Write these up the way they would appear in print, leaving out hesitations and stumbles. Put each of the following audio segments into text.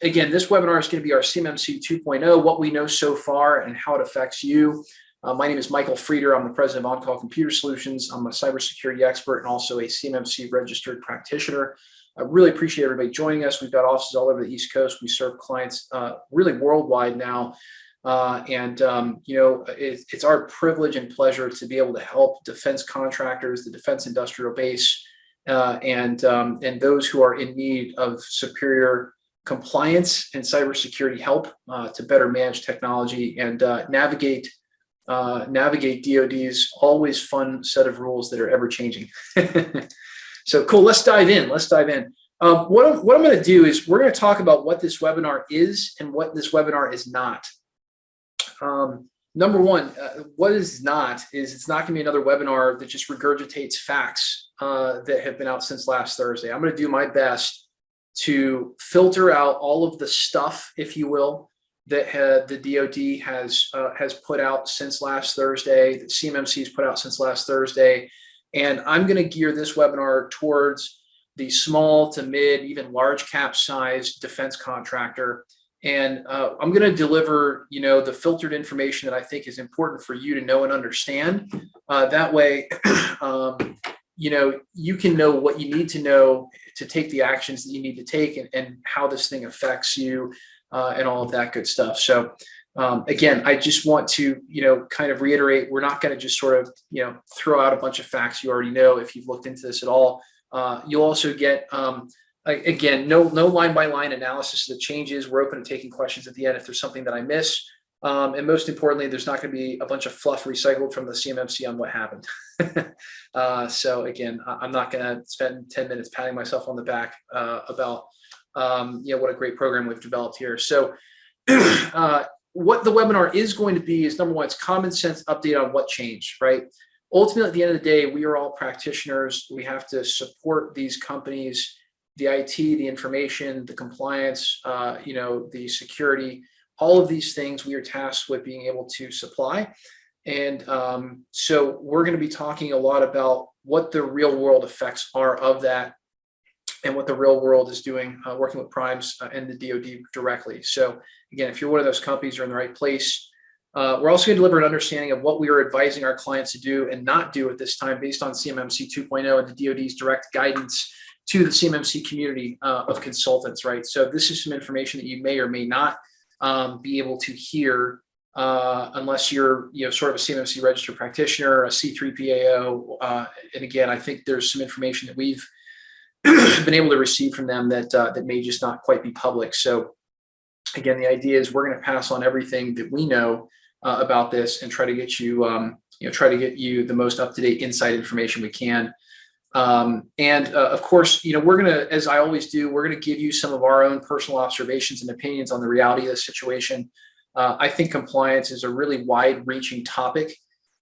Again, this webinar is going to be our CMMC 2.0, what we know so far and how it affects you. My name is Michael Frieder. I'm the president of On-Call Computer Solutions. I'm a cybersecurity expert and also a CMMC registered practitioner. I really appreciate everybody joining us. We've got offices all over the East Coast. We serve clients really worldwide now. It's our privilege and pleasure to be able to help defense contractors, the defense industrial base, and those who are in need of superior compliance and cybersecurity help to better manage technology and navigate DoD's always fun set of rules that are ever changing. So cool. Let's dive in. What I'm going to do is we're going to talk about what this webinar is and what this webinar is not. Number one, what is not is it's not going to be another webinar that just regurgitates facts that have been out since last Thursday. I'm going to do my best to filter out all of the stuff, if you will, that the DoD has put out since last Thursday, that CMMC has put out since last Thursday. And I'm going to gear this webinar towards the small to mid, even large cap size defense contractor. And I'm going to deliver, the filtered information that I think is important for you to know and understand. That way, you can know what you need to know to take the actions that you need to take and how this thing affects you and all of that good stuff. So again, I just want to, kind of reiterate, we're not going to just sort of, throw out a bunch of facts you already know if you've looked into this at all. You'll also get, again, no line by line analysis of the changes. We're open to taking questions at the end if there's something that I miss. And most importantly, there's not going to be a bunch of fluff recycled from the CMMC on what happened. So again, I'm not going to spend 10 minutes patting myself on the back about what a great program we've developed here. So what the webinar is going to be is, number one, it's common sense update on what changed, right? Ultimately, at the end of the day, we are all practitioners. We have to support these companies, the IT, the information, the compliance, the security, all of these things we are tasked with being able to supply. And so we're going to be talking a lot about what the real world effects are of that and what the real world is doing, working with primes and the DoD directly. So again, if you're one of those companies, you're in the right place. We're also going to deliver an understanding of what we are advising our clients to do and not do at this time based on CMMC 2.0 and the DoD's direct guidance to the CMMC community of consultants, right? So this is some information that you may or may not be able to hear unless you're, sort of a CMMC registered practitioner, a C3PAO. And again, I think there's some information that we've been able to receive from them that may just not quite be public. So again, the idea is we're going to pass on everything that we know about this and try to get you, the most up-to-date inside information we can. Of course, we're going to, as I always do, we're going to give you some of our own personal observations and opinions on the reality of the situation. I think compliance is a really wide-reaching topic.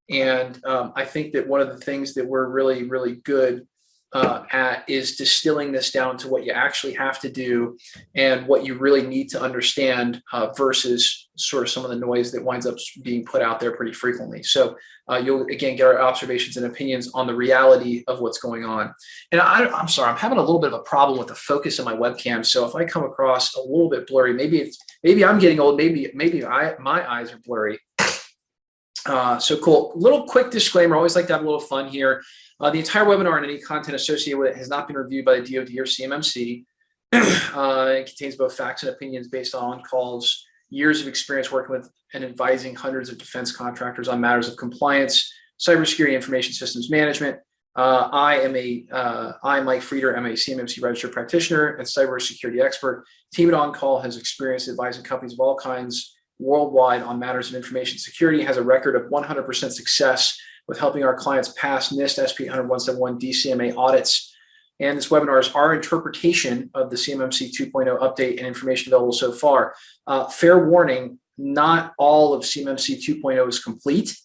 And I think that one of the things that we're really, really good at is distilling this down to what you actually have to do and what you really need to understand versus sort of some of the noise that winds up being put out there pretty frequently. So you'll again get our observations and opinions on the reality of what's going on. And I'm sorry, I'm having a little bit of a problem with the focus of my webcam. So if I come across a little bit blurry, maybe I'm getting old, maybe my eyes are blurry. So cool. Little quick disclaimer. I always like to have a little fun here. The entire webinar and any content associated with it has not been reviewed by the DoD or CMMC. It contains both facts and opinions based on calls, years of experience working with and advising hundreds of defense contractors on matters of compliance, cybersecurity, information systems management. I'm Mike Frieder. I'm a CMMC registered practitioner and cybersecurity expert. Team at On Call has experience advising companies of all kinds worldwide on matters of information security, has a record of 100% success with helping our clients pass NIST SP 10171 DCMA audits. And this webinar is our interpretation of the CMMC 2.0 update and information available so far. Fair warning, not all of CMMC 2.0 is complete.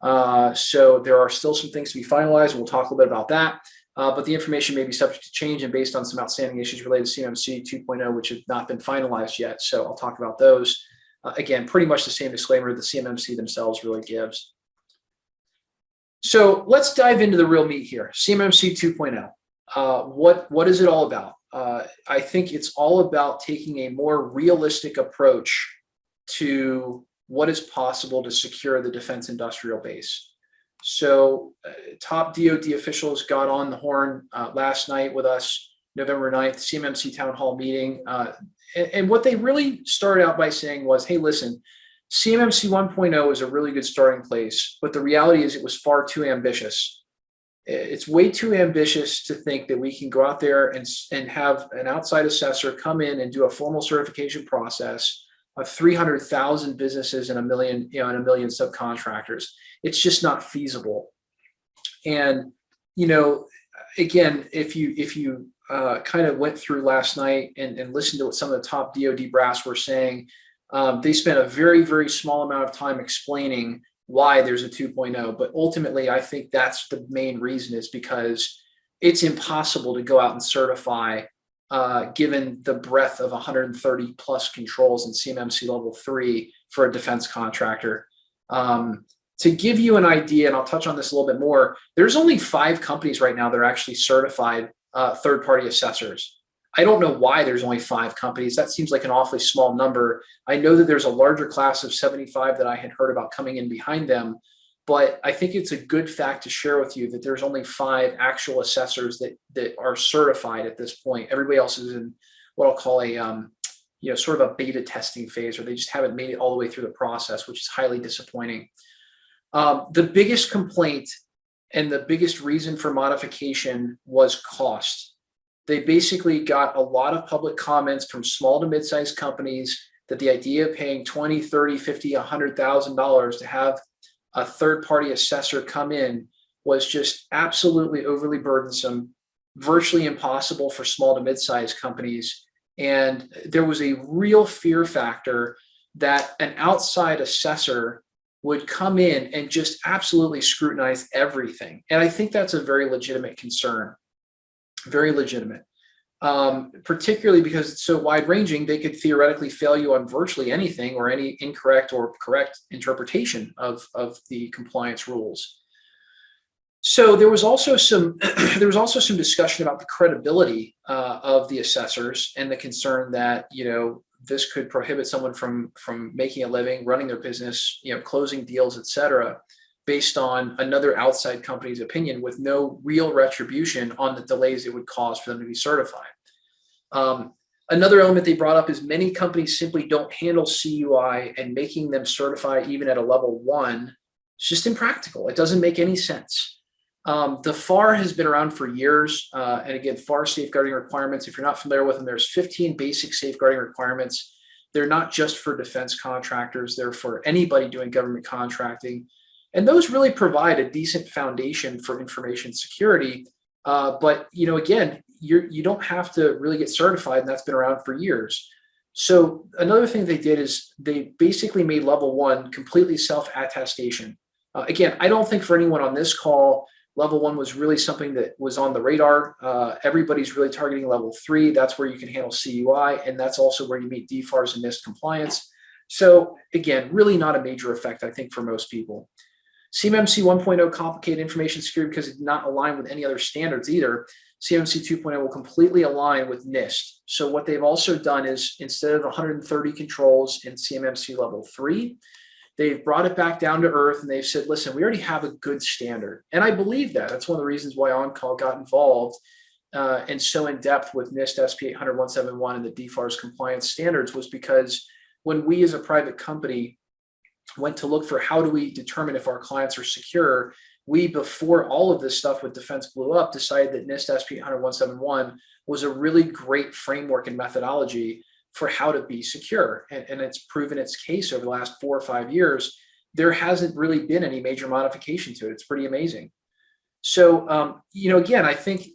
So there are still some things to be finalized. We'll talk a little bit about that. But the information may be subject to change and based on some outstanding issues related to CMMC 2.0, which have not been finalized yet. So I'll talk about those. Again, pretty much the same disclaimer the CMMC themselves really gives. So let's dive into the real meat here. CMMC 2.0. What is it all about? I think it's all about taking a more realistic approach to what is possible to secure the defense industrial base. So top DoD officials got on the horn last night with us, November 9th, CMMC town hall meeting. And what they really started out by saying was, hey, listen, CMMC 1.0 is a really good starting place, but the reality is it was far too ambitious. It's way too ambitious to think that we can go out there and have an outside assessor come in and do a formal certification process of 300,000 businesses and a million subcontractors. It's just not feasible. And, again, if you kind of went through last night and listened to what some of the top DoD brass were saying, they spent a very, very small amount of time explaining why there's a 2.0. But ultimately, I think that's the main reason, is because it's impossible to go out and certify given the breadth of 130 plus controls in CMMC level 3 for a defense contractor. To give you an idea, and I'll touch on this a little bit more, there's only 5 companies right now that are actually certified third-party assessors. I don't know why there's only 5 companies. That seems like an awfully small number. I know that there's a larger class of 75 that I had heard about coming in behind them, but I think it's a good fact to share with you that there's only 5 actual assessors that are certified at this point. Everybody else is in what I'll call a sort of a beta testing phase, or they just haven't made it all the way through the process, which is highly disappointing. The biggest complaint and the biggest reason for modification was cost. They basically got a lot of public comments from small to mid-sized companies that the idea of paying $20, $30, $50, $100,000 to have a third-party assessor come in was just absolutely overly burdensome, virtually impossible for small to mid-sized companies. And there was a real fear factor that an outside assessor would come in and just absolutely scrutinize everything. And I think that's a very legitimate concern, very legitimate, particularly because it's so wide ranging, they could theoretically fail you on virtually anything or any incorrect or correct interpretation of the compliance rules. So there was also some discussion about the credibility of the assessors and the concern that, this could prohibit someone from making a living, running their business, closing deals, et cetera, based on another outside company's opinion with no real retribution on the delays it would cause for them to be certified. Another element they brought up is many companies simply don't handle CUI, and making them certify even at a level 1 is just impractical. It doesn't make any sense. The FAR has been around for years. And again, FAR safeguarding requirements, if you're not familiar with them, there's 15 basic safeguarding requirements. They're not just for defense contractors, they're for anybody doing government contracting. And those really provide a decent foundation for information security. But again, you don't have to really get certified, and that's been around for years. So another thing they did is they basically made level 1 completely self-attestation. Again, I don't think for anyone on this call, level 1 was really something that was on the radar. Everybody's really targeting level 3. That's where you can handle CUI, and that's also where you meet DFARS and NIST compliance. So again, really not a major effect, I think, for most people. CMMC 1.0 complicated information security because it did not align with any other standards either. CMMC 2.0 will completely align with NIST. So what they've also done is, instead of 130 controls in CMMC level 3, they've brought it back down to earth, and they've said, listen, we already have a good standard. And I believe that. That's one of the reasons why OnCall got involved and so in depth with NIST SP 800-171 and the DFARS compliance standards, was because when we as a private company went to look for how do we determine if our clients are secure, we, before all of this stuff with defense blew up, decided that NIST SP 800-171 was a really great framework and methodology for how to be secure. And it's proven its case over the last 4 or 5 years. There hasn't really been any major modification to it. It's pretty amazing. So, again, I think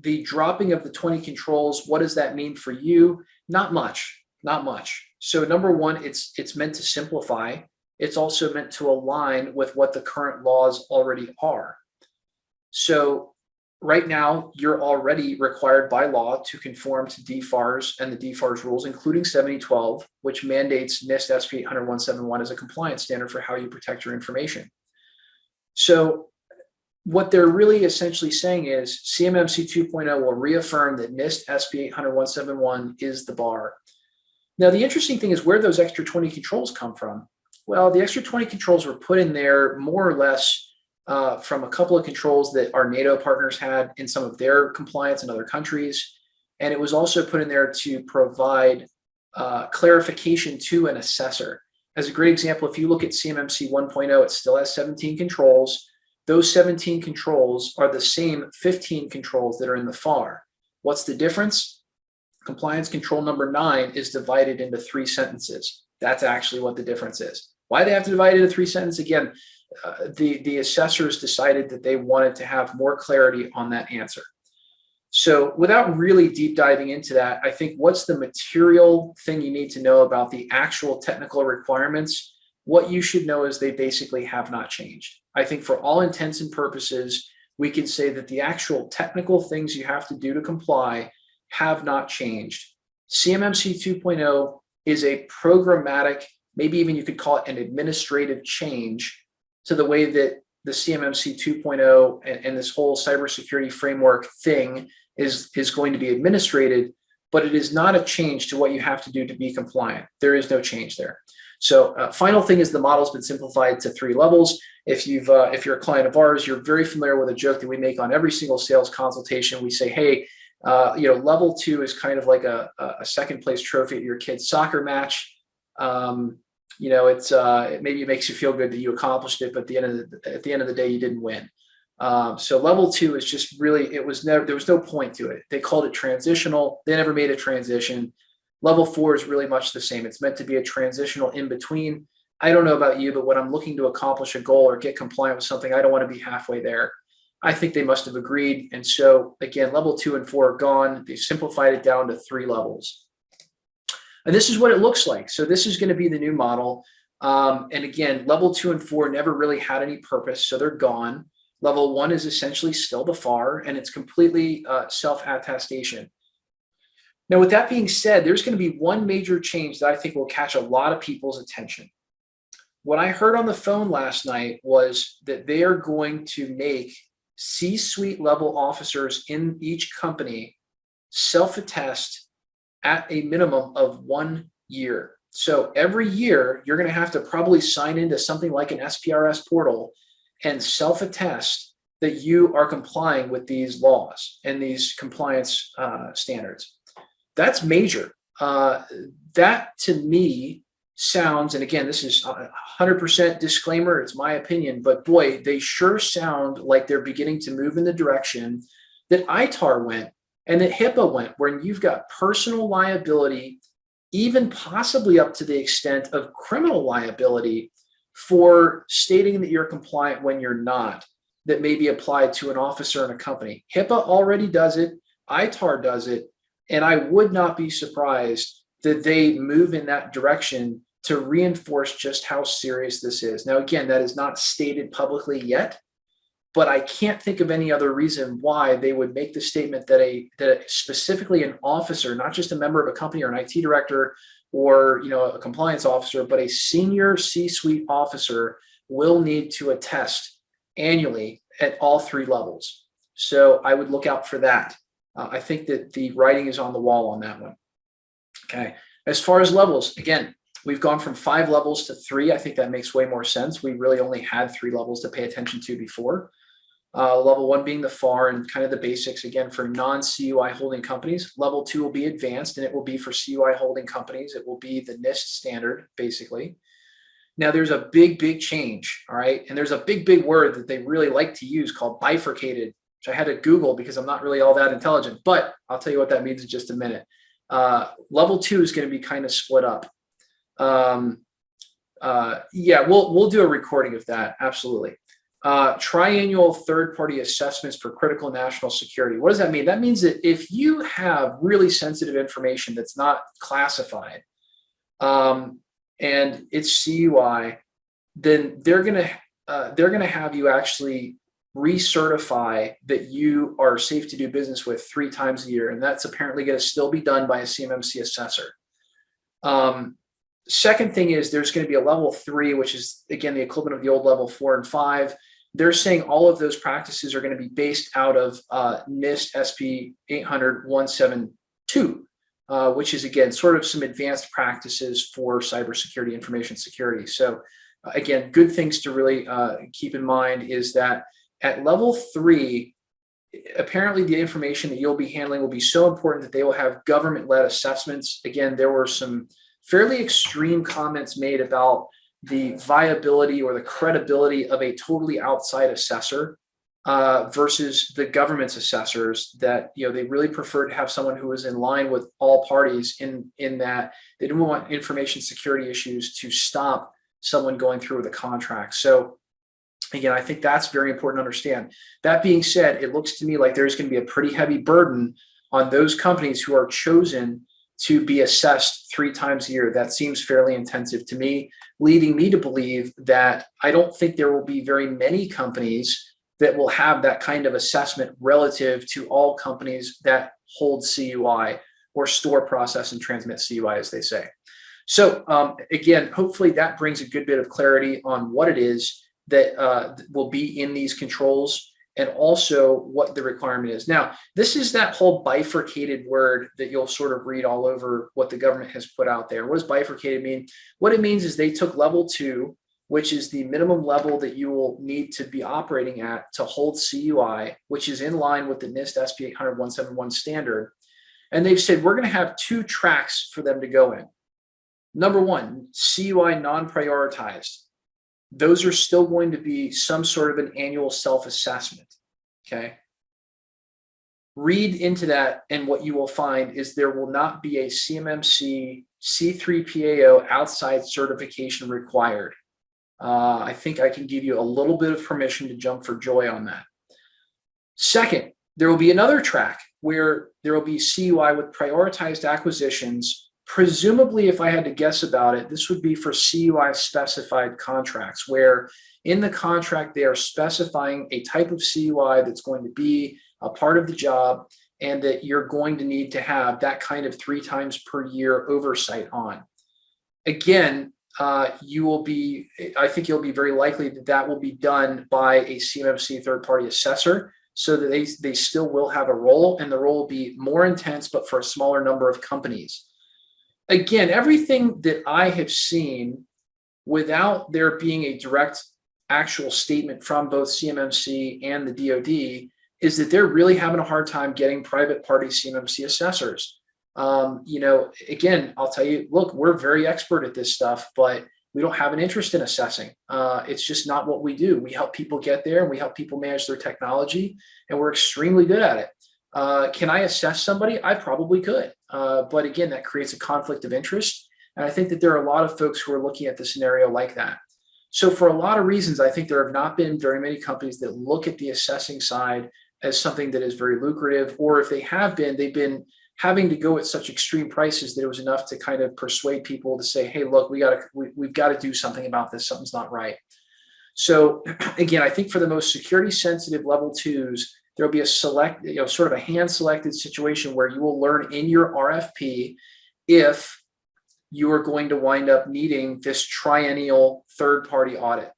the dropping of the 20 controls, what does that mean for you? Not much, not much. So number one, it's meant to simplify. It's also meant to align with what the current laws already are. So right now, you're already required by law to conform to DFARS and the DFARS rules, including 7012, which mandates NIST SP 800-171 as a compliance standard for how you protect your information. So what they're really essentially saying is CMMC 2.0 will reaffirm that NIST SB 800-171 is the bar. Now, the interesting thing is where those extra 20 controls come from. Well, the extra 20 controls were put in there more or less from a couple of controls that our NATO partners had in some of their compliance in other countries. And it was also put in there to provide clarification to an assessor. As a great example, if you look at CMMC 1.0, it still has 17 controls. Those 17 controls are the same 15 controls that are in the FAR. What's the difference? Compliance control number 9 is divided into 3 sentences. That's actually what the difference is. Why they have to divide it into 3 sentences? Again, the assessors decided that they wanted to have more clarity on that answer. So without really deep diving into that, I think what's the material thing you need to know about the actual technical requirements? What you should know is they basically have not changed. I think for all intents and purposes, we can say that the actual technical things you have to do to comply have not changed. CMMC 2.0 is a programmatic, maybe even you could call it an administrative change to the way that the CMMC 2.0 and this whole cybersecurity framework thing is going to be administrated, but it is not a change to what you have to do to be compliant. There is no change there. So final thing is the model's been simplified to 3 levels. If you're a client of ours, you're very familiar with a joke that we make on every single sales consultation. We say, hey, level 2 is kind of like a second place trophy at your kid's soccer match. Maybe it makes you feel good that you accomplished it, but at the end of the day, you didn't win. So level 2 is just really, there was no point to it. They called it transitional. They never made a transition. Level 4 is really much the same. It's meant to be a transitional in between. I don't know about you, but when I'm looking to accomplish a goal or get compliant with something, I don't want to be halfway there. I think they must have agreed. And so again, level 2 and 4 are gone. They simplified it down to 3 levels. And this is what it looks like. So this is going to be the new model. And again, level 2 and 4 never really had any purpose, so they're gone. Level 1 is essentially still the FAR, and it's completely self-attestation. Now, with that being said, there's going to be one major change that I think will catch a lot of people's attention. What I heard on the phone last night was that they are going to make C-suite level officers in each company self-attest at a minimum of 1 year. So every year, you're going to have to probably sign into something like an SPRS portal and self-attest that you are complying with these laws and these compliance standards. That's major. That to me sounds, and again, this is 100% disclaimer, it's my opinion, but boy, they sure sound like they're beginning to move in the direction that ITAR went and that HIPAA went, where you've got personal liability, even possibly up to the extent of criminal liability for stating that you're compliant when you're not, that may be applied to an officer in a company. HIPAA already does it, ITAR does it, and I would not be surprised that they move in that direction to reinforce just how serious this is. Now, again, that is not stated publicly yet, but I can't think of any other reason why they would make the statement that specifically an officer, not just a member of a company or an IT director or a compliance officer, but a senior C-suite officer will need to attest annually at all 3 levels. So I would look out for that. I think that the writing is on the wall on that one. Okay. As far as levels, again, we've gone from 5 levels to 3. I think that makes way more sense. We really only had 3 levels to pay attention to before. Level 1 being the FAR and kind of the basics, again, for non-CUI holding companies. Level 2 will be advanced, and it will be for CUI holding companies. It will be the NIST standard, basically. Now, there's a big, big change, all right? And there's a big, big word that they really like to use called bifurcated, which I had to Google because I'm not really all that intelligent, but I'll tell you what that means in just a minute. Level 2 is going to be kind of split up. Yeah, we'll do a recording of that, absolutely. Triannual third-party assessments for critical national security. What does that mean? That means that if you have really sensitive information that's not classified, and it's CUI, then they're gonna have you actually recertify that you are safe to do business with 3 times a year, and that's apparently going to still be done by a CMMC assessor. Second thing is there's going to be a level 3, which is again the equivalent of the old level 4 and 5. they're saying all of those practices are going to be based out of NIST SP 800-172, which is, again, sort of some advanced practices for cybersecurity, information security. So again, good things to really keep in mind is that at level 3, apparently the information that you'll be handling will be so important that they will have government-led assessments. Again, there were some fairly extreme comments made about the viability or the credibility of a totally outside assessor versus the government's assessors, that they really preferred to have someone who was in line with all parties in that they didn't want information security issues to stop someone going through with a contract. So again, I think that's very important to understand. That being said, it looks to me like there's going to be a pretty heavy burden on those companies who are chosen to be assessed 3 times a year. That seems fairly intensive to me, leading me to believe that I don't think there will be very many companies that will have that kind of assessment relative to all companies that hold CUI or store, process, and transmit CUI, as they say. So again, hopefully that brings a good bit of clarity on what it is that will be in these controls, and also what the requirement is. Now, this is that whole bifurcated word that you'll sort of read all over what the government has put out there. What does bifurcated mean? What it means is they took level 2, which is the minimum level that you will need to be operating at to hold CUI, which is in line with the NIST SP 800-171 standard. And they've said, we're going to have 2 tracks for them to go in. Number 1, CUI non-prioritized. Those are still going to be some sort of an annual self-assessment, okay? Read into that, and what you will find is there will not be a CMMC C3PAO outside certification required. I think I can give you a little bit of permission to jump for joy on that. Second, there will be another track where there will be CUI with prioritized acquisitions. Presumably, if I had to guess about it, this would be for CUI specified contracts, where in the contract they are specifying a type of CUI that's going to be a part of the job, and that you're going to need to have that kind of 3 times per year oversight on. Again, I think you'll be very likely that that will be done by a CMMC third-party assessor, so that they still will have a role, and the role will be more intense, but for a smaller number of companies. Again, everything that I have seen, without there being a direct actual statement from both CMMC and the DoD, is that they're really having a hard time getting private party CMMC assessors. Again, I'll tell you, look, we're very expert at this stuff, but we don't have an interest in assessing. It's just not what we do. We help people get there, and we help people manage their technology, and we're extremely good at it. Can I assess somebody? I probably could. But again, that creates a conflict of interest. And I think that there are a lot of folks who are looking at the scenario like that. So for a lot of reasons, I think there have not been very many companies that look at the assessing side as something that is very lucrative, or if they have been, they've been having to go at such extreme prices that it was enough to kind of persuade people to say, hey, look, we've got to do something about this. Something's not right. So again, I think for the most security sensitive level 2s, there'll be a sort of a hand-selected situation where you will learn in your RFP if you are going to wind up needing this triennial third-party audit.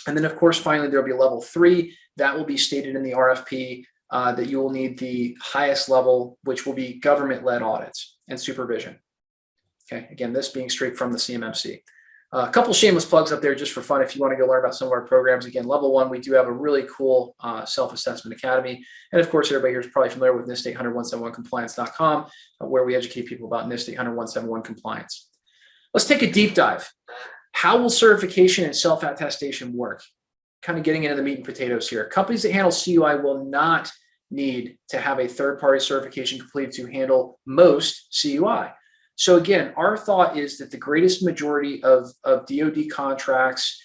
And then, of course, finally, there'll be level 3 that will be stated in the RFP that you will need the highest level, which will be government-led audits and supervision. Okay, again, this being straight from the CMMC. A couple shameless plugs up there just for fun if you want to go learn about some of our programs. Again, level 1, we do have a really cool self-assessment academy. And of course, everybody here is probably familiar with NIST 800-171compliance.com, where we educate people about NIST 800-171 compliance. Let's take a deep dive. How will certification and self-attestation work? Kind of getting into the meat and potatoes here. Companies that handle CUI will not need to have a third-party certification completed to handle most CUI. So again, our thought is that the greatest majority of DoD contracts,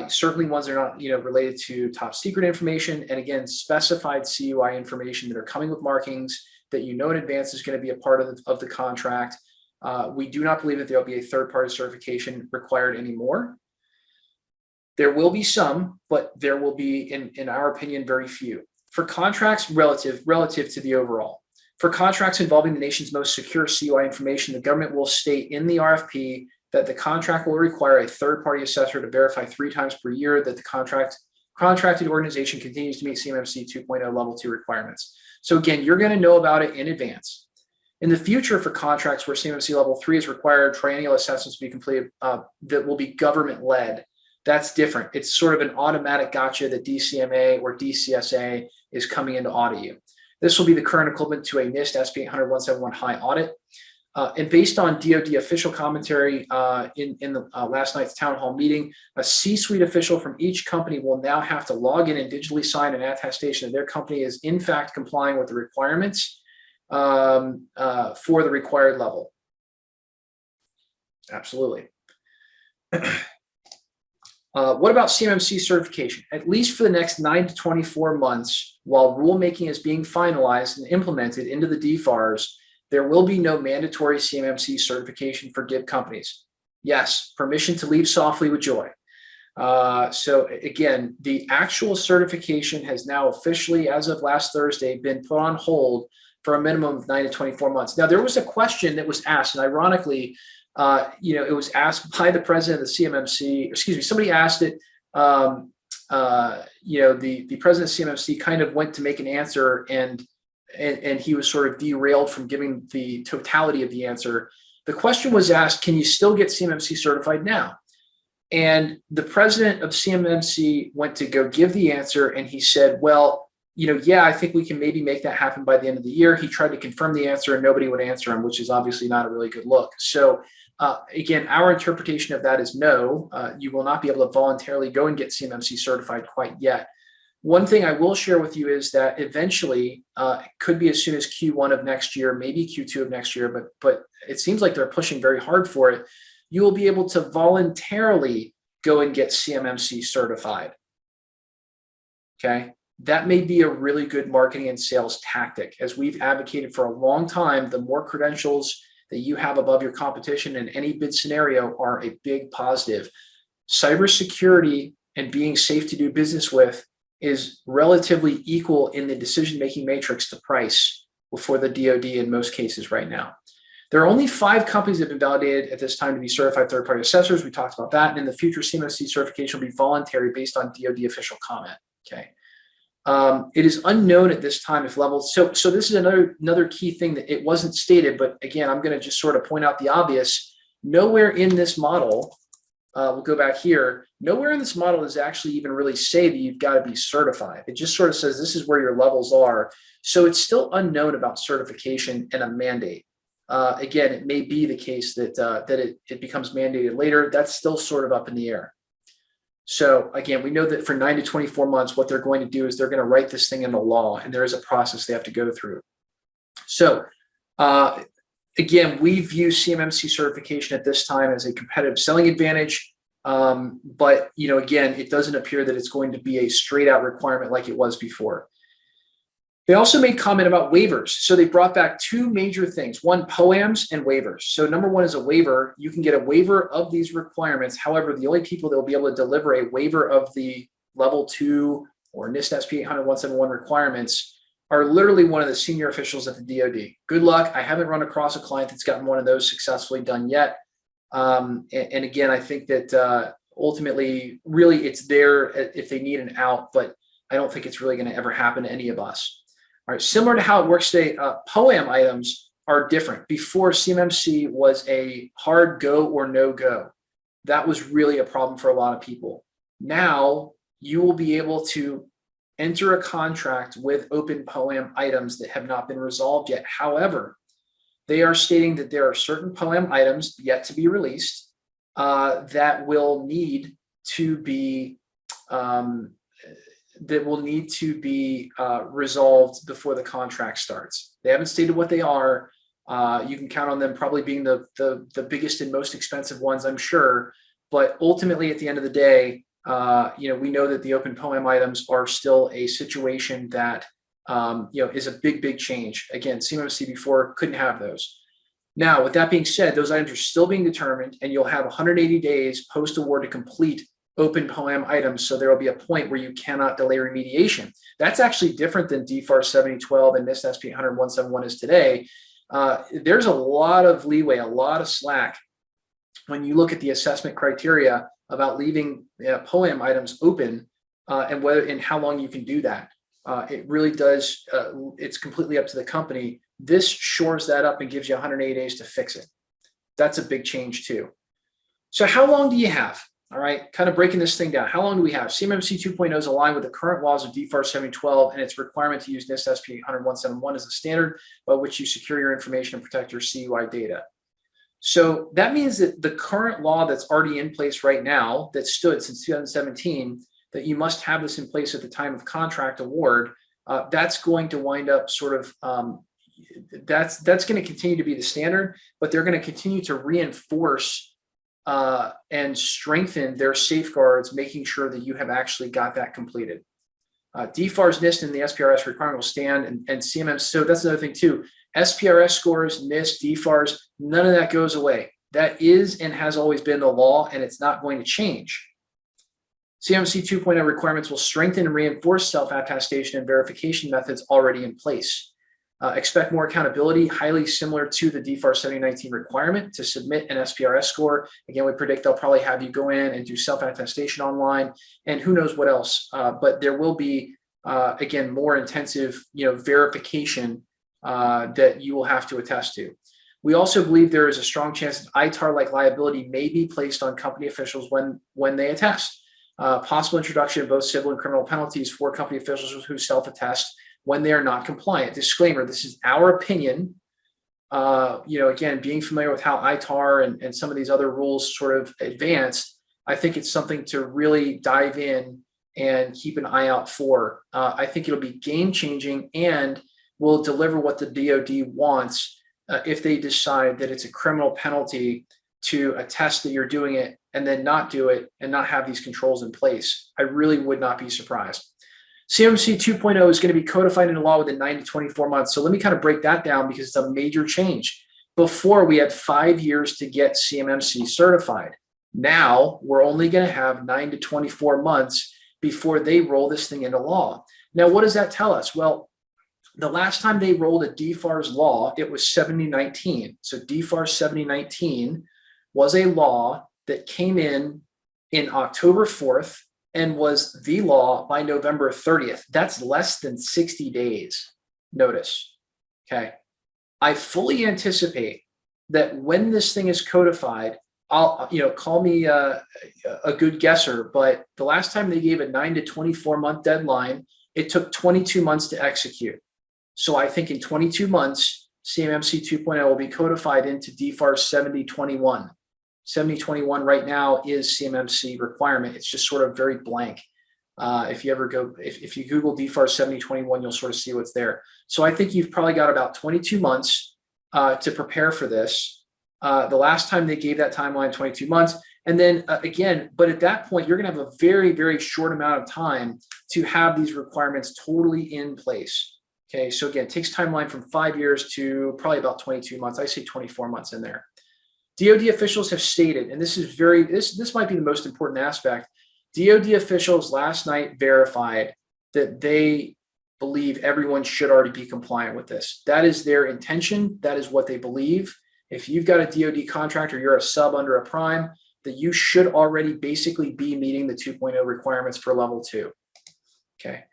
certainly ones that are not related to top secret information, and again, specified CUI information that are coming with markings that in advance is going to be a part of the contract. We do not believe that there will be a third-party certification required anymore. There will be some, but there will be, in our opinion, very few. For contracts relative to the overall. For contracts involving the nation's most secure CUI information, the government will state in the RFP that the contract will require a third-party assessor to verify 3 times per year that the contract contracted organization continues to meet CMMC 2.0 level 2 requirements. So again, you're going to know about it in advance. In the future, for contracts where CMMC level 3 is required, triennial assessments will be completed that will be government-led. That's different. It's sort of an automatic gotcha that DCMA or DCSA is coming in to audit you. This will be the current equivalent to a NIST SP 800-171 high audit. And based on DoD official commentary in the last night's town hall meeting, a C-suite official from each company will now have to log in and digitally sign an attestation that their company is in fact complying with the requirements for the required level. Absolutely. What about CMMC certification? At least for the next 9 to 24 months, while rulemaking is being finalized and implemented into the DFARS, there will be no mandatory CMMC certification for DIB companies. Yes, permission to leave softly with joy. So again, the actual certification has now officially, as of last Thursday, been put on hold for a minimum of 9 to 24 months. Now, there was a question that was asked, and ironically, it was asked by the president of the CMMC, excuse me, somebody asked it, the president of CMMC kind of went to make an answer and he was sort of derailed from giving the totality of the answer. The question was asked, can you still get CMMC certified now? And the president of CMMC went to go give the answer and he said, well, yeah, I think we can maybe make that happen by the end of the year. He tried to confirm the answer and nobody would answer him, which is obviously not a really good look. So again, our interpretation of that is no, you will not be able to voluntarily go and get CMMC certified quite yet. One thing I will share with you is that eventually, it could be as soon as Q1 of next year, maybe Q2 of next year, but it seems like they're pushing very hard for it. You will be able to voluntarily go and get CMMC certified. Okay, that may be a really good marketing and sales tactic. As we've advocated for a long time, the more credentials that you have above your competition in any bid scenario are a big positive. Cybersecurity and being safe to do business with is relatively equal in the decision-making matrix to price for the DoD in most cases right now. There are only 5 companies that have been validated at this time to be certified third-party assessors. We talked about that. And in the future, CMMC certification will be voluntary based on DoD official comment. Okay. It is unknown at this time if levels. So this is another key thing that it wasn't stated, but again, I'm going to just sort of point out the obvious. Nowhere in this model, we'll go back here. Nowhere in this model does actually even really say that you've got to be certified. It just sort of says this is where your levels are. So it's still unknown about certification and a mandate. Again, it may be the case that it becomes mandated later. That's still sort of up in the air. So again, we know that for 9 to 24 months, what they're going to do is they're going to write this thing into law, and there is a process they have to go through. So again, we view CMMC certification at this time as a competitive selling advantage. But again, it doesn't appear that it's going to be a straight out requirement like it was before. They also made comment about waivers. So they brought back 2 major things, one, POAMs and waivers. So number 1 is a waiver. You can get a waiver of these requirements. However, the only people that will be able to deliver a waiver of the level 2 or NIST SP 800-171 requirements are literally one of the senior officials at the DoD. Good luck. I haven't run across a client that's gotten one of those successfully done yet. And again, I think that ultimately, really, it's there if they need an out, but I don't think it's really going to ever happen to any of us. All right, similar to how it works today, POAM items are different. Before, CMMC was a hard go or no go. That was really a problem for a lot of people. Now, you will be able to enter a contract with open POAM items that have not been resolved yet. However, they are stating that there are certain POAM items yet to be released that will need to be resolved before the contract starts. They haven't stated what they are. You can count on them probably being the biggest and most expensive ones, I'm sure. But ultimately, at the end of the day, we know that the open POAM items are still a situation that is a big change. Again, CMMC before couldn't have those. Now, with that being said, those items are still being determined, and you'll have 180 days post-award to complete open POAM items. So there will be a point where you cannot delay remediation. That's actually different than DFAR 7012 and NIST SP 800-171 is today. There's a lot of leeway, a lot of slack when you look at the assessment criteria about leaving POAM items open and whether and how long you can do that. It really does. It's completely up to the company. This shores that up and gives you 180 days to fix it. That's a big change too. So how long do you have? All right, kind of breaking this thing down. How long do we have? CMMC 2.0 is aligned with the current laws of DFAR 7012 and its requirement to use NIST SP 10171 as a standard by which you secure your information and protect your CUI data. So that means that the current law that's already in place right now, that stood since 2017, that you must have this in place at the time of contract award, that's going to wind up sort of, that's going to continue to be the standard, but they're going to continue to reinforce and strengthen their safeguards, making sure that you have actually got that completed. DFARS, NIST, and the SPRS requirement will stand, and CMMC. So that's another thing too. SPRS scores, NIST, DFARS, none of that goes away. That is and has always been the law, and it's not going to change. CMMC 2.0 requirements will strengthen and reinforce self-attestation and verification methods already in place. Expect more accountability, highly similar to the DFAR 7019 requirement to submit an SPRS score. Again, we predict they'll probably have you go in and do self-attestation online, and who knows what else. But there will be, again, more intensive, verification that you will have to attest to. We also believe there is a strong chance that ITAR-like liability may be placed on company officials when they attest. Possible introduction of both civil and criminal penalties for company officials who self-attest when they are not compliant. Disclaimer, this is our opinion. Again, being familiar with how ITAR and some of these other rules sort of advanced, I think it's something to really dive in and keep an eye out for. I think it'll be game-changing and will deliver what the DoD wants if they decide that it's a criminal penalty to attest that you're doing it and then not do it and not have these controls in place. I really would not be surprised. CMMC 2.0 is going to be codified into law within 9 to 24 months. So let me kind of break that down because it's a major change. Before, we had 5 years to get CMMC certified. Now we're only going to have 9 to 24 months before they roll this thing into law. Now, what does that tell us? Well, the last time they rolled a DFARS law, it was 7019. So DFARS 7019 was a law that came in October 4th and was the law by November 30th. That's less than 60 days notice. Okay. I fully anticipate that when this thing is codified, I'll, call me a good guesser, but the last time they gave a 9 to 24 month deadline, it took 22 months to execute. So I think in 22 months, CMMC 2.0 will be codified into DFARS 7021. 7021 right now is CMMC requirement. It's just sort of very blank. If you Google DFARS 7021, you'll sort of see what's there. So I think you've probably got about 22 months to prepare for this. The last time they gave that timeline, 22 months. And then again, but at that point, you're going to have a very, very short amount of time to have these requirements totally in place. Okay, so again, it takes timeline from 5 years to probably about 22 months. I say 24 months in there. DoD officials have stated, and this is this might be the most important aspect. DoD officials last night verified that they believe everyone should already be compliant with this. That is their intention. That is what they believe. If you've got a DoD contractor, you're a sub under a prime, that you should already basically be meeting the 2.0 requirements for level 2. Okay.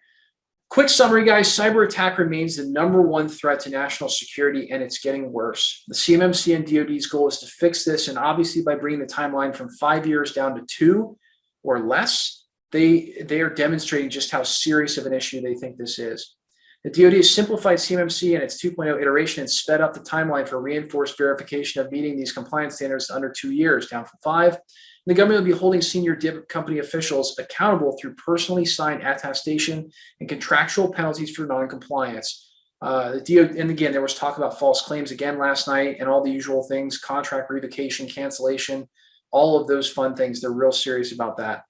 Quick summary, guys. Cyber attack remains the #1 threat to national security, and it's getting worse. The CMMC and DoD's goal is to fix this, and obviously by bringing the timeline from 5 years down to 2 or less, they are demonstrating just how serious of an issue they think this is. The DoD has simplified CMMC and its 2.0 iteration and sped up the timeline for reinforced verification of meeting these compliance standards to under 2 years, down from 5. The government will be holding senior DIB company officials accountable through personally signed attestation and contractual penalties for noncompliance. The DoD, and again, there was talk about false claims again last night and all the usual things, contract revocation, cancellation, all of those fun things. They're real serious about that.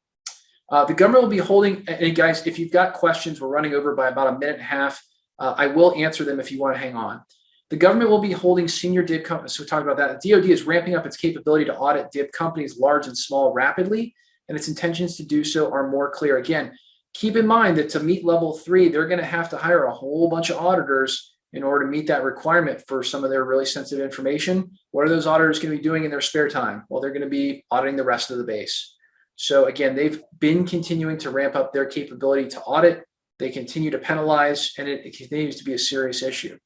The government will be holding, and guys, if you've got questions, we're running over by about a minute and a half. I will answer them if you want to hang on. The government will be holding senior DIB companies. So we talked about that. The DoD is ramping up its capability to audit DIB companies large and small rapidly, and its intentions to do so are more clear. Again, keep in mind that to meet level 3, they're going to have to hire a whole bunch of auditors in order to meet that requirement for some of their really sensitive information. What are those auditors going to be doing in their spare time? Well, they're going to be auditing the rest of the base. So again, they've been continuing to ramp up their capability to audit. They continue to penalize, and it continues to be a serious issue.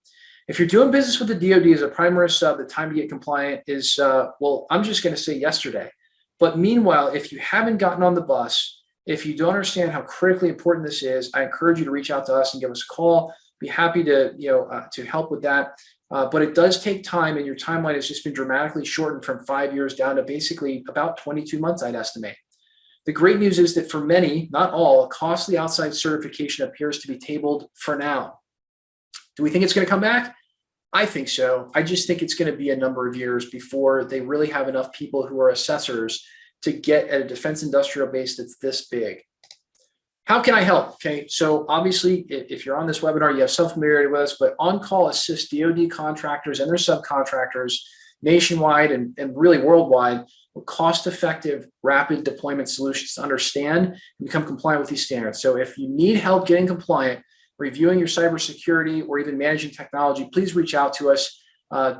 If you're doing business with the DoD as a primary sub, the time to get compliant is, well, I'm just going to say yesterday. But meanwhile, if you haven't gotten on the bus, if you don't understand how critically important this is, I encourage you to reach out to us and give us a call. Be happy to, to help with that. But it does take time, and your timeline has just been dramatically shortened from 5 years down to basically about 22 months, I'd estimate. The great news is that for many, not all, a costly outside certification appears to be tabled for now. Do we think it's going to come back? I think so. I just think it's going to be a number of years before they really have enough people who are assessors to get at a defense industrial base that's this big. How can I help? Okay, so obviously, if you're on this webinar, you have some familiarity with us, but On-Call assists DoD contractors and their subcontractors nationwide and really worldwide with cost-effective, rapid deployment solutions to understand and become compliant with these standards. So if you need help getting compliant, reviewing your cybersecurity, or even managing technology, please reach out to us.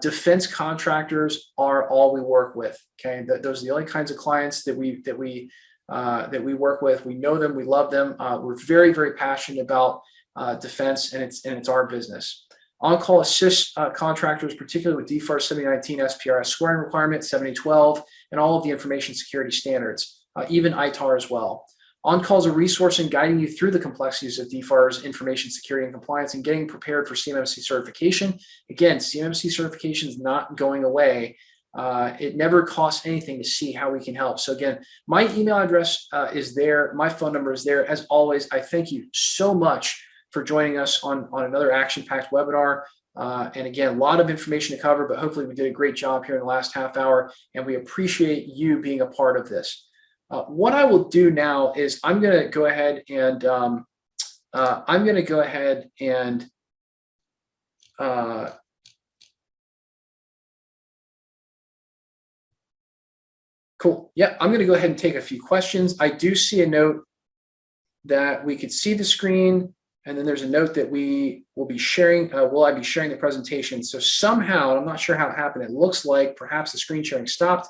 Defense contractors are all we work with. Okay, those are the only kinds of clients that we work with. We know them, we love them. We're very, very passionate about defense, and it's our business. On-Call assists contractors, particularly with DFAR 7019 SPRS scoring requirement, 7012, and all of the information security standards, even ITAR as well. On-Call is a resource in guiding you through the complexities of DFAR's information security and compliance and getting prepared for CMMC certification. Again, CMMC certification is not going away. It never costs anything to see how we can help. So again, my email address is there. My phone number is there. As always, I thank you so much for joining us on another action-packed webinar. And again, a lot of information to cover, but hopefully we did a great job here in the last half hour, and we appreciate you being a part of this. What I will do now is I'm going to go ahead and cool. Yeah, I'm going to go ahead and take a few questions. I do see a note that we could see the screen, and then there's a note that we will be sharing. Will I be sharing the presentation? So somehow, I'm not sure how it happened. It looks like perhaps the screen sharing stopped.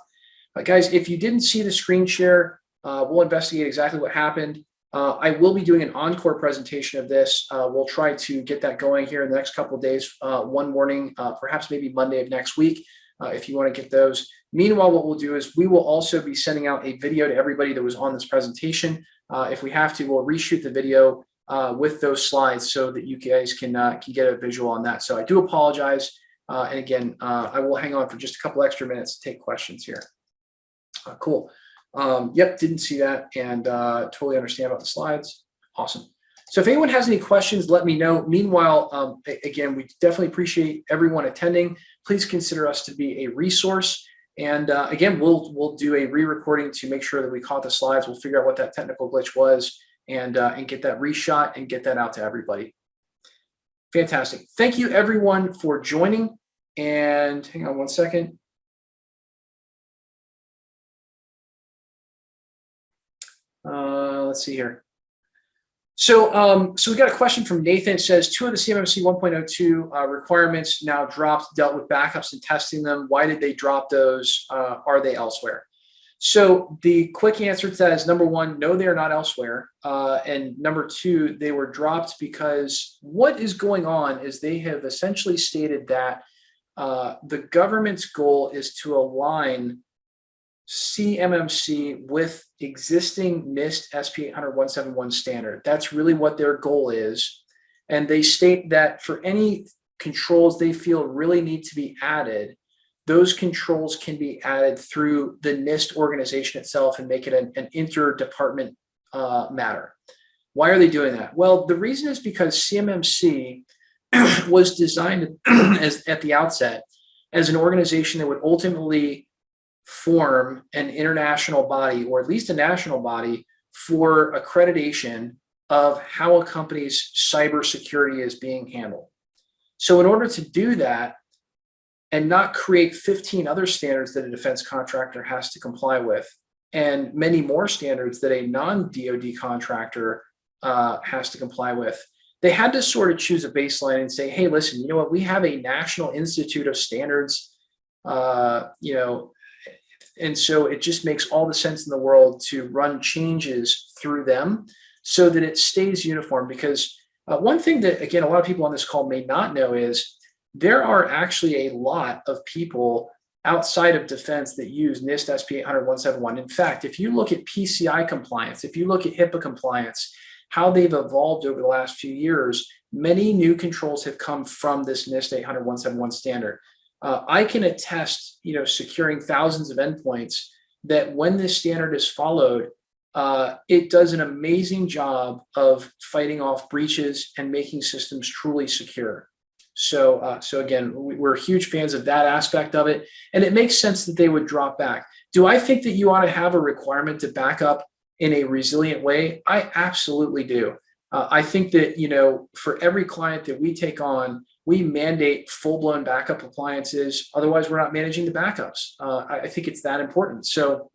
Guys, if you didn't see the screen share, we'll investigate exactly what happened. I will be doing an encore presentation of this. We'll try to get that going here in the next couple of days, one morning, perhaps maybe Monday of next week, if you want to get those. Meanwhile, what we'll do is we will also be sending out a video to everybody that was on this presentation. If we have to, we'll reshoot the video with those slides so that you guys can get a visual on that. So I do apologize. And again, I will hang on for just a couple extra minutes to take questions here. Cool. Yep, didn't see that, and totally understand about the slides. Awesome. So if anyone has any questions, let me know. Meanwhile, again, we definitely appreciate everyone attending. Please consider us to be a resource. And again, we'll do a re-recording to make sure that we caught the slides. We'll figure out what that technical glitch was and get that reshot and get that out to everybody. Fantastic. Thank you, everyone, for joining. And hang on one second. Let's see here. So we got a question from Nathan. It says, 2 of the CMMC 1.02 requirements now dropped, dealt with backups and testing them. Why did they drop those? Are they elsewhere? So the quick answer to that is, number one, no, they are not elsewhere. And number two, they were dropped because what is going on is they have essentially stated that the government's goal is to align CMMC with existing NIST SP 800-171 standard. That's really what their goal is. And they state that for any controls they feel really need to be added, those controls can be added through the NIST organization itself and make it an interdepartment matter. Why are they doing that? Well, the reason is because CMMC was designed at the outset as an organization that would ultimately form an international body, or at least a national body, for accreditation of how a company's cybersecurity is being handled. So in order to do that and not create 15 other standards that a defense contractor has to comply with, and many more standards that a non-DoD contractor has to comply with, they had to sort of choose a baseline and say, hey, listen, you know what, we have a National Institute of Standards, And so it just makes all the sense in the world to run changes through them so that it stays uniform. Because one thing that, again, a lot of people on this call may not know is there are actually a lot of people outside of defense that use NIST SP 800-171. In fact, if you look at PCI compliance, if you look at HIPAA compliance, how they've evolved over the last few years, many new controls have come from this NIST 800-171 standard. I can attest, securing thousands of endpoints, that when this standard is followed, it does an amazing job of fighting off breaches and making systems truly secure. So again, we're huge fans of that aspect of it, and it makes sense that they would drop back. Do I think that you ought to have a requirement to back up in a resilient way? I absolutely do. I think that, for every client that we take on, we mandate full-blown backup appliances. Otherwise, we're not managing the backups. I think it's that important. So,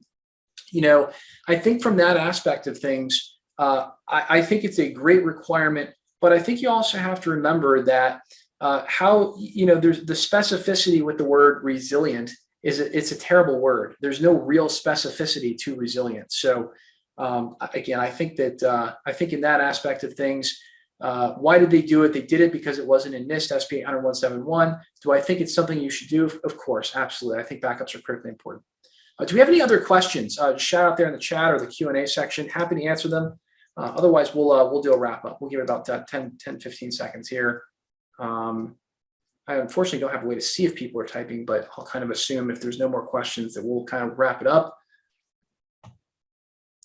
I think from that aspect of things, I think it's a great requirement. But I think you also have to remember that there's the specificity with the word resilient it's a terrible word. There's no real specificity to resilience. So again, I think in that aspect of things, why did they do it? They did it because it wasn't in NIST SP 800-171. Do I think it's something you should do? Of course, absolutely. I think backups are critically important. Do we have any other questions? Shout out there in the chat or the Q&A section. Happy to answer them. Otherwise, we'll do a wrap up. We'll give it about 10-15 seconds here. I unfortunately don't have a way to see if people are typing, but I'll kind of assume if there's no more questions that we'll kind of wrap it up.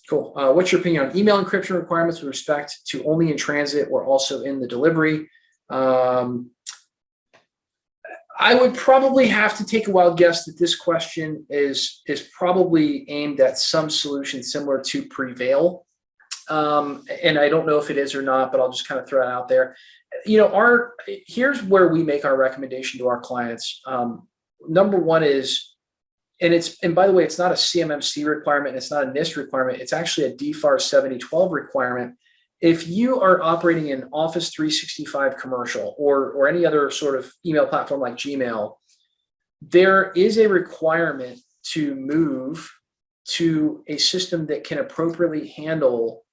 Cool. What's your opinion on email encryption requirements with respect to only in transit or also in the delivery? I would probably have to take a wild guess that this question is probably aimed at some solution similar to Prevail. And I don't know if it is or not, but I'll just kind of throw it out there. Here's where we make our recommendation to our clients. Number one is, and by the way, it's not a CMMC requirement. It's not a NIST requirement. It's actually a DFAR 7012 requirement. If you are operating in Office 365 commercial or any other sort of email platform like Gmail, there is a requirement to move to a system that can appropriately handle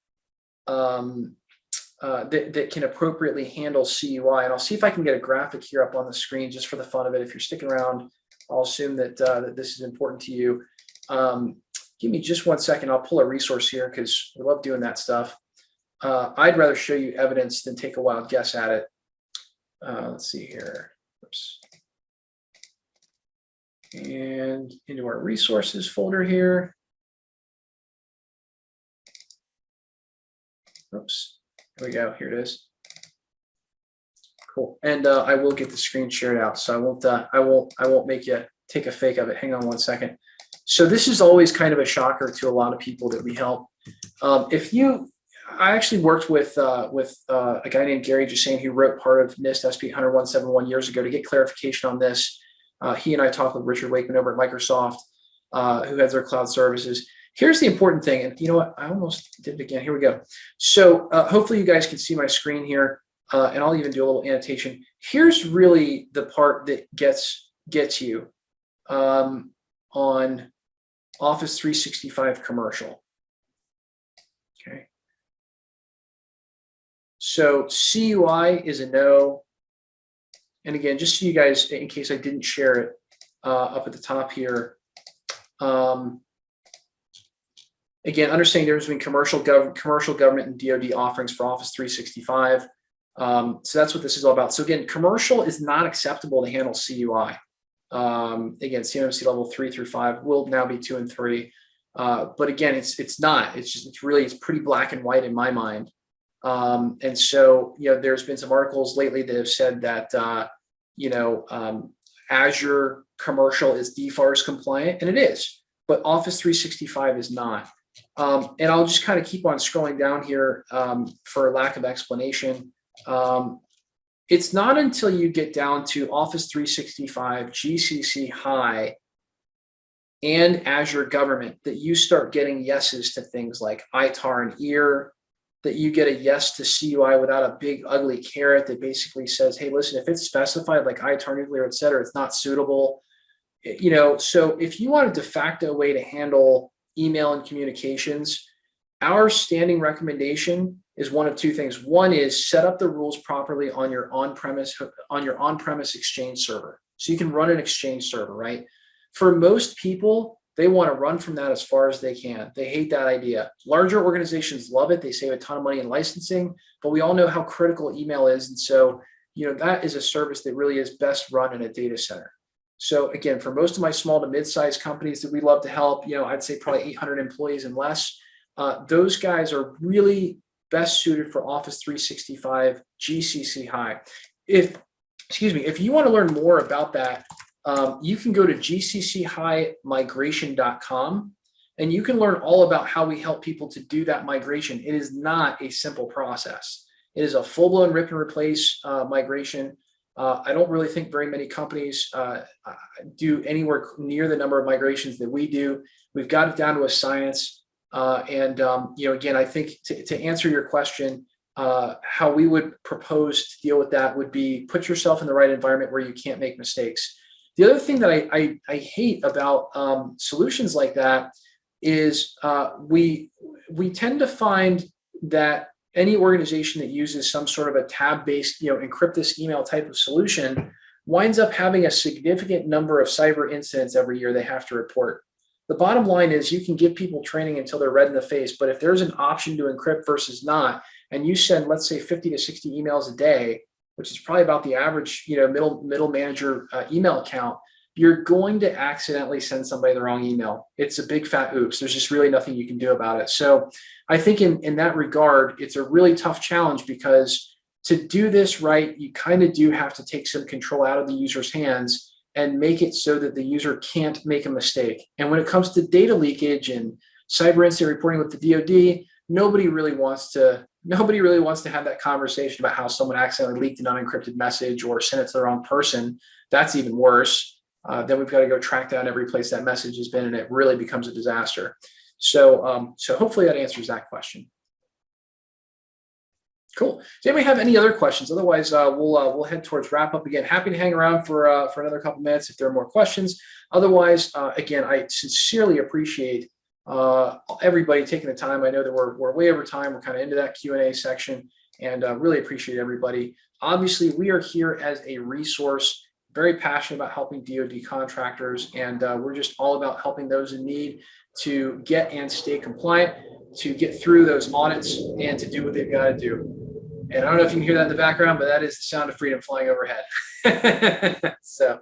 that can appropriately handle CUI. And I'll see if I can get a graphic here up on the screen just for the fun of it. If you're sticking around, I'll assume that, that this is important to you. Give me just 1 second. I'll pull a resource here because we love doing that stuff. I'd rather show you evidence than take a wild guess at it. Let's see here. Oops. And into our resources folder here. Oops. There we go. Here it is. Cool. And I will get the screen shared out, so I won't make you take a fake of it. Hang on 1 second. So this is always kind of a shocker to a lot of people that we help. I actually worked with a guy named Gary Jussain who wrote part of NIST SP 800-171 years ago to get clarification on this. He and I talked with Richard Wakeman over at Microsoft, who has their cloud services. Here's the important thing, and you know what? I almost did it again. Here we go. So hopefully you guys can see my screen here, and I'll even do a little annotation. Here's really the part that gets you on Office 365 commercial. Okay. So CUI is a no. And again, just so you guys, in case I didn't share it up at the top here. Again, understanding there's been commercial government and DoD offerings for Office 365. So that's what this is all about. So again, commercial is not acceptable to handle CUI. Again, CMMC level 3 through 5 will now be 2 and 3. But again, it's not. It's pretty black and white in my mind. And so there's been some articles lately that have said that Azure commercial is DFARS compliant, and it is, but Office 365 is not. And I'll just kind of keep on scrolling down here for lack of explanation. It's not until you get down to Office 365, GCC High, and Azure Government that you start getting yeses to things like ITAR and EAR, that you get a yes to CUI without a big ugly carrot that basically says, hey, listen, if it's specified like ITAR, nuclear, et cetera, it's not suitable. So if you want a de facto way to handle email and communications, our standing recommendation is one of two things. One is set up the rules properly on your on-premise Exchange server. So you can run an Exchange server, right? For most people, they want to run from that as far as they can. They hate that idea. Larger organizations love it. They save a ton of money in licensing, but we all know how critical email is. And so, that is a service that really is best run in a data center. So again, for most of my small to mid-sized companies that we love to help, I'd say probably 800 employees and less, those guys are really best suited for Office 365 GCC High. If you want to learn more about that, you can go to gcchighmigration.com and you can learn all about how we help people to do that migration. It is not a simple process. It is a full-blown rip and replace migration. I don't really think very many companies do anywhere near the number of migrations that we do. We've got it down to a science. Again, I think to answer your question, how we would propose to deal with that would be put yourself in the right environment where you can't make mistakes. The other thing that I hate about solutions like that is we tend to find that any organization that uses some sort of a tab-based, encrypt this email type of solution winds up having a significant number of cyber incidents every year they have to report. The bottom line is you can give people training until they're red in the face, but if there's an option to encrypt versus not, and you send, let's say 50 to 60 emails a day, which is probably about the average, middle manager email account, you're going to accidentally send somebody the wrong email. It's a big fat oops. There's just really nothing you can do about it. So I think in that regard, it's a really tough challenge because to do this right, you kind of do have to take some control out of the user's hands and make it so that the user can't make a mistake. And when it comes to data leakage and cyber incident reporting with the DoD, nobody really wants to have that conversation about how someone accidentally leaked an unencrypted message or sent it to the wrong person. That's even worse. Then we've got to go track down every place that message has been, and it really becomes a disaster. So hopefully that answers that question. Cool. Does anybody have any other questions? Otherwise, we'll head towards wrap up again. Happy to hang around for another couple minutes if there are more questions. Otherwise, again, I sincerely appreciate everybody taking the time. I know that we're way over time. We're kind of into that Q&A section, and really appreciate everybody. Obviously, we are here as a resource, very passionate about helping DoD contractors, and we're just all about helping those in need to get and stay compliant, to get through those audits, and to do what they've got to do. And I don't know if you can hear that in the background, but that is the sound of freedom flying overhead. So it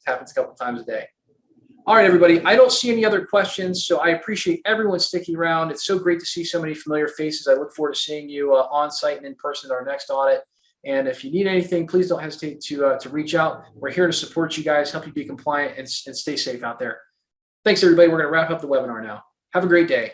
happens a couple times a day. All right, everybody, I don't see any other questions, so I appreciate everyone sticking around. It's so great to see so many familiar faces. I look forward to seeing you on site and in person at our next audit. And if you need anything, please don't hesitate to reach out. We're here to support you guys, help you be compliant, and stay safe out there. Thanks, everybody. We're going to wrap up the webinar now. Have a great day.